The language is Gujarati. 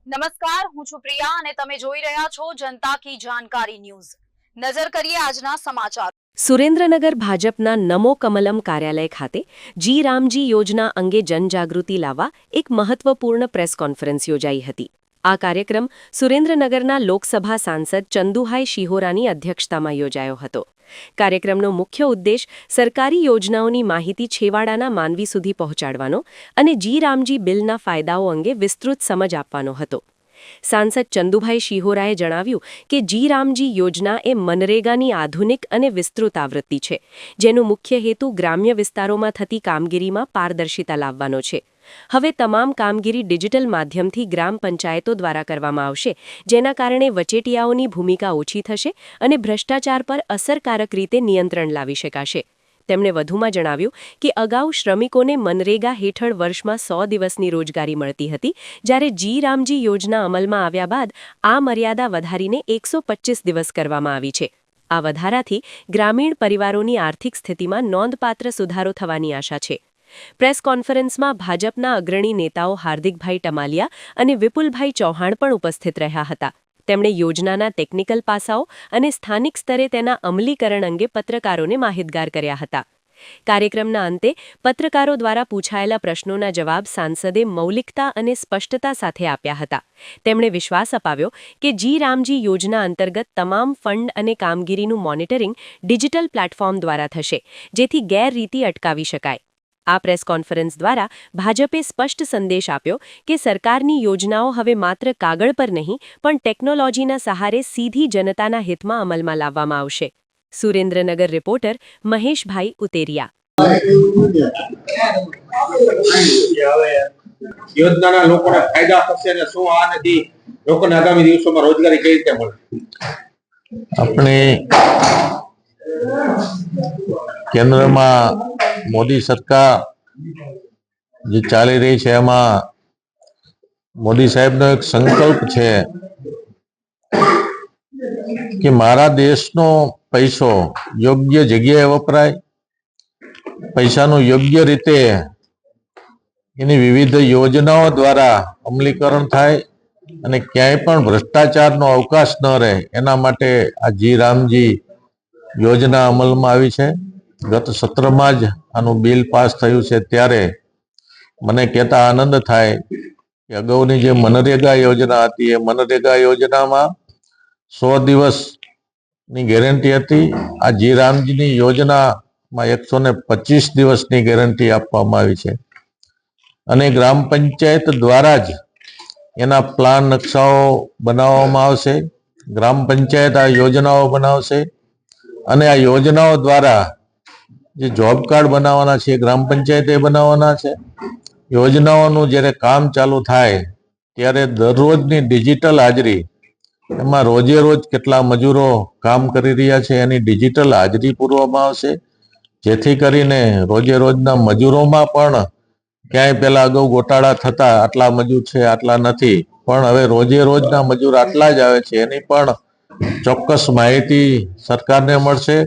નમસ્કાર, હું છું પ્રિયા અને તમે જોઈ રહ્યા છો જનતા કી જાણકારી ન્યૂઝ। નજર કરીએ આજના સમાચાર। સુરેન્દ્રનગર ભાજપના નમો કમલમ કાર્યાલય ખાતે જી રામજી યોજના અંગે જનજાગૃતિ લાવવા એક મહત્વપૂર્ણ પ્રેસ કોન્ફરન્સ યોજાઈ હતી। આ કાર્યક્રમ સુરેન્દ્રનગરના લોકસભા સાંસદ ચંદુભાઈ શિહોરાની અધ્યક્ષતામાં યોજાયો હતો। કાર્યક્રમનો મુખ્ય ઉદ્દેશ સરકારી યોજનાઓની માહિતી છેવાડાના માનવી સુધી પહોંચાડવાનો અને જી રામજી બિલના ફાયદાઓ અંગે વિસ્તૃત સમજ આપવાનો હતો। સાંસદ ચંદુભાઈ શિહોરાએ જણાવ્યું કે જી રામજી યોજના એ મનરેગાની આધુનિક અને વિસ્તૃત આવૃત્તિ છે, જેનો મુખ્ય હેતુ ગ્રામ્ય વિસ્તારોમાં થતી કામગીરીમાં પારદર્શિતા લાવવાનો છે। હવે તમામ કામગીરી ડિજિટલ માધ્યમથી ગ્રામ પંચાયતો દ્વારા કરવામાં આવશે, જેના કારણે વચેટિયાઓની ભૂમિકા ઓછી થશે અને ભ્રષ્ટાચાર પર અસરકારક રીતે નિયંત્રણ લાવી શકાશે। તેમણે વધુમાં જણાવ્યું કે અગાઉ શ્રમિકોને મનરેગા હેઠળ વર્ષમાં 100 દિવસની રોજગારી મળતી હતી, જ્યારે જી રામજી યોજના અમલમાં આવ્યા બાદ આ મર્યાદા વધારીને 125 દિવસ કરવામાં આવી છે। આ વધારાથી ગ્રામીણ પરિવારોની આર્થિક સ્થિતિમાં નોંધપાત્ર સુધારો થવાની આશા છે। પ્રેસ કોન્ફરન્સમાં ભાજપના અગ્રણી નેતાઓ હાર્દિકભાઈ ટમાલિયા અને વિપુલભાઈ ચૌહાણ પણ ઉપસ્થિત રહ્યા હતા। તેમણે યોજનાના ટેકનિકલ પાસાઓ અને સ્થાનિક સ્તરે તેના અમલીકરણ અંગે પત્રકારોને માહિતગાર કર્યા હતા। કાર્યક્રમના અંતે પત્રકારો દ્વારા પૂછાયેલા પ્રશ્નોના જવાબ સાંસદે મૌલિકતા અને સ્પષ્ટતા સાથે આપ્યા હતા। તેમણે વિશ્વાસ અપાવ્યો કે જી રામજી યોજના અંતર્ગત તમામ ફંડ અને કામગીરીનું મોનિટરિંગ ડિજિટલ પ્લેટફોર્મ દ્વારા થશે, જેથી ગેરરીતિ અટકાવી શકાય। આ પ્રેસ કોન્ફરન્સ દ્વારા ભાજપે સ્પષ્ટ સંદેશ આપ્યો કે સરકારની યોજનાઓ હવે માત્ર કાગળ પર નહીં પણ ટેકનોલોજીના સહારે સીધી જનતાના હિતમાં અમલમાં લાવવામાં આવશે। સુરેન્દ્રનગર રિપોર્ટર મહેશભાઈ ઉતેરિયા। યોજનાના લોકોને ફાયદા થશે અને શું આ નથી લોકોને આગામી દિવસોમાં રોજગારી કઈ રીતે મળે? આપણે કેન્દ્રમાં મોદી સરકાર જે ચાલી રહી છે એમાં મોદી સાહેબનો એક સંકલ્પ છે કે મારા દેશનો પૈસો યોગ્ય જગ્યાએ વપરાય, પૈસાનું યોગ્ય રીતે એની વિવિધ યોજનાઓ દ્વારા અમલીકરણ થાય અને ક્યાંય પણ ભ્રષ્ટાચારનો અવકાશ ન રહે, એના માટે આ જી રામજી યોજના અમલમાં આવી છે। ગત સત્રમાં જ આનું બિલ પાસ થયું છે, ત્યારે મને કહેતા આનંદ થાય કે અગાઉની જે મનરેગા યોજના હતી એ મનરેગા યોજનામાં 100 દિવસની ગેરંટી હતી। આ જી રામજીની યોજનામાં 125 દિવસની ગેરંટી આપવામાં આવી છે અને ગ્રામ પંચાયત દ્વારા જ એના પ્લાન નકશાઓ બનાવવામાં આવશે। ગ્રામ પંચાયત આ યોજનાઓ બનાવશે અને આ યોજનાઓ દ્વારા જે જોબ કાર્ડ બનાવવાના છે ગ્રામ પંચાયતે બનાવવાના છે। યોજનાઓનું જ્યારે કામ ચાલુ થાય ત્યારે દરરોજની ડિજિટલ હાજરી, એમાં રોજે રોજ કેટલા મજૂરો કામ કરી રહ્યા છે એની ડિજિટલ હાજરી પૂરવામાં આવશે, જેથી કરીને રોજે રોજના મજૂરોમાં પણ ક્યાંય પહેલા અગાઉ ગોટાળા થતા આટલા મજૂર છે આટલા નથી, પણ હવે રોજે રોજના મજૂર આટલા જ આવે છે એની પણ ચોક્કસ માહિતી સરકારને મળશે।